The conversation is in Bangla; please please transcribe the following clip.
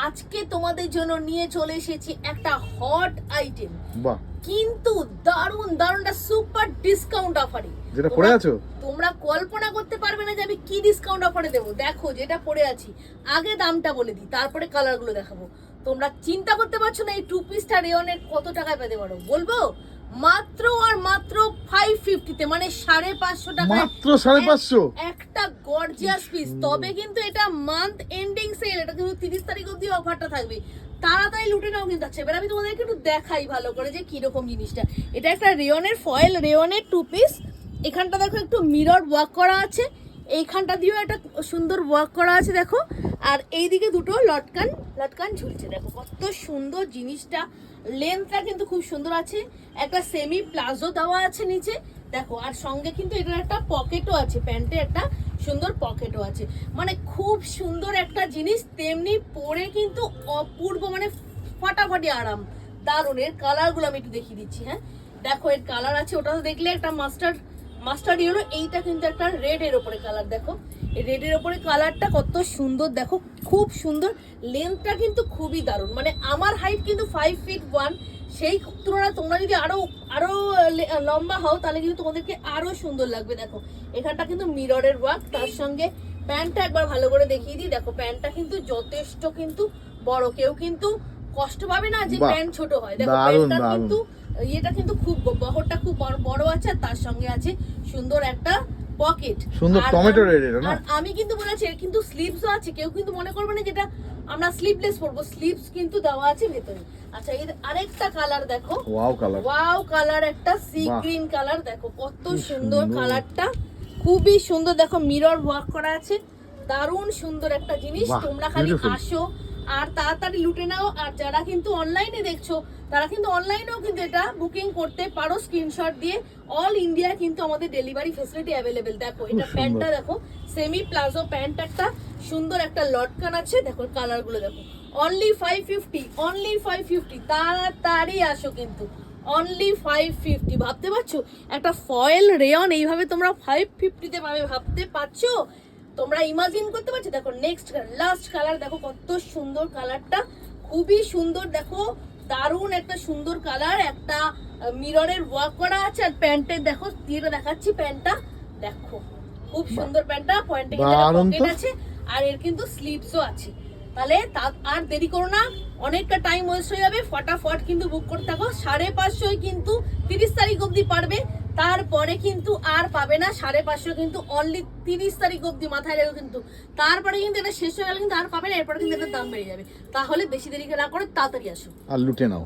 আজকে তোমাদের জন্য নিয়ে চলে এসেছি একটা হট আইটেম। বাহ, কিন্তু দারুন দারুনটা সুপার ডিসকাউন্ট অফারে যেটা পড়ে আছো তোমরা কল্পনা করতে পারবে না যে আমি কি ডিসকাউন্ট অফারে দেবো। দেখো যেটা পড়ে আছি, আগে দামটা বলে দিই, তারপরে কালারগুলো দেখাবো। তোমরা চিন্তা করতে পারছো না এই টু পিসটা রেয়নের কত টাকায় পেতে পারো। বলবো মাত্র আর মাত্র 550 তে, মানে 550 টাকা, মাত্র 550 একটা গর্জিয়াস পিস। তবে কিন্তু এটা মান্থ এন্ডিং সেল, এটা কিন্তু 30 তারিখ অবধি অফারটা থাকবে, তাড়াতাড়ি লুটে নাও কিন্তু। আছে এবার আমি তোমাদেরকে একটু দেখাই ভালো করে যে কিরকম জিনিসটা। এটা একটা রেয়নের ফয়েল রেয়নের টু পিস। এখানটা দেখো একটু মিরর ওয়ার্ক করা আছে, এইখানটা দিয়েও একটা সুন্দর ওয়ার্ক করা আছে দেখো, আর এইদিকে দুটো লটকান লটকান ঝুলছে। দেখো কত সুন্দর জিনিসটা, লেন্থটা কিন্তু খুব সুন্দর আছে। একটা সেমি প্লাজো দেওয়া আছে নিচে দেখো, আর সঙ্গে কিন্তু এটার একটা পকেটও আছে, প্যান্টে একটা সুন্দর পকেটও আছে। মানে খুব সুন্দর একটা জিনিস, তেমনি পরে কিন্তু অপূর্ব, মানে ফাটাফাটি আরাম, দারুণ। এর কালারগুলো আমি একটু দেখিয়ে দিচ্ছি। হ্যাঁ দেখো এর কালার আছে, ওটা তো দেখলে একটা মাস্টার্ড ইয়েলো, এইটা কিন্তু একটা রেড এর উপরে কালার। দেখো এই রেড এর উপরে কালারটা কত সুন্দর, দেখো খুব সুন্দর। লেন্থটা কিন্তু খুবই দারুণ, মানে আমার হাইট কিন্তু 5 ফিট 1, সেই তুলনায় তোমরা যদি আরো লম্বা হও তাহলে কিন্তু তোমাদেরকে আরো সুন্দর লাগবে। দেখো এখানটা কিন্তু মিররের ওয়ার্ক, তার সঙ্গে প্যান্টটা একবার ভালো করে দেখিয়ে দিই। দেখো প্যান্টটা কিন্তু যথেষ্ট কিন্তু বড়, কেউ কিন্তু কষ্ট পাবে না যে প্যান্ট ছোট হয়। দেখো প্যান্টটা কিন্তু এটা কিন্তু খুব বহরটা খুব বড় আছে, আর তার সঙ্গে আছে সুন্দর একটা পকেট, সুন্দর টমেটো রেড এটা না। আর আমি কিন্তু বলেছি এর কিন্তু স্লিভসও আছে, কেউ কিন্তু মনে করবে না যেটা আমরা স্লিভলেস পরবো, স্লিভস কিন্তু দেওয়া আছে ভেতরে। আচ্ছা এর আরেকটা কালার দেখো, ওয়াও কালার, একটা সি গ্রিন কালার। দেখো কত সুন্দর কালারটা, খুবই সুন্দর। দেখো মিরর ওয়ার্ক করা আছে, দারুণ সুন্দর একটা জিনিস। তোমরা খালি আসো আর তাড়াতাড়ি লুটে নাও। আর যারা কিন্তু অনলাইনে দেখছো তারা কিন্তু অনলাইনেও কিন্তু এটা বুকিং করতে পারো স্ক্রিনশট দিয়ে। অল ইন্ডিয়া কিন্তু আমাদের ডেলিভারি ফ্যাসিলিটি অ্যাভেলেবেল। দেখো এটা প্যান্টটা দেখো, সেমি প্লাজো প্যান্ট, একটা সুন্দর একটা লটকান আছে। দেখো কালারগুলো দেখো, অনলি 550, অনলি 550, তাড়াতাড়ি আসো কিন্তু, অনলি 550। ভাবতে পারছো একটা ফয়েল রেয়ন এইভাবে তোমরা 550 তে পাবে, ভাবতে পারছো? তোমরা ইমাজিন করতে পারছো? দেখো নেক্সট লাস্ট কালার দেখো, কত সুন্দর কালারটা, খুবই সুন্দর। দেখো দারুণ একটা সুন্দর কালার, একটা মিররের ওয়ার্ক করা আছে, আর প্যান্টের দেখো দিয়ে দেখাচ্ছি প্যান্টটা। দেখো খুব সুন্দর প্যান্টটা, পয়েন্টে কিন্তু পকেট আছে, আর এর কিন্তু স্লিভসও আছে। তাহলে আর দেরি করো না, অনেকটা টাইম ওয়েস্ট হয়ে যাবে, ফটাফট কিন্তু বুক করতে থাকো। 550 কিন্তু 30 তারিখ অবধি পারবে, তারপরে কিন্তু আর পাবে না। 550 কিন্তু অনলি 30 তারিখ অবধি, মাথায় রেখো কিন্তু। তারপরে কিন্তু এটা শেষ হয়ে গেলে কিন্তু আর পাবে না, এরপরে কিন্তু এটার দাম বেড়ে যাবে। তাহলে বেশি দেরি না করে তাড়াতাড়ি আসো আর লুটে নাও।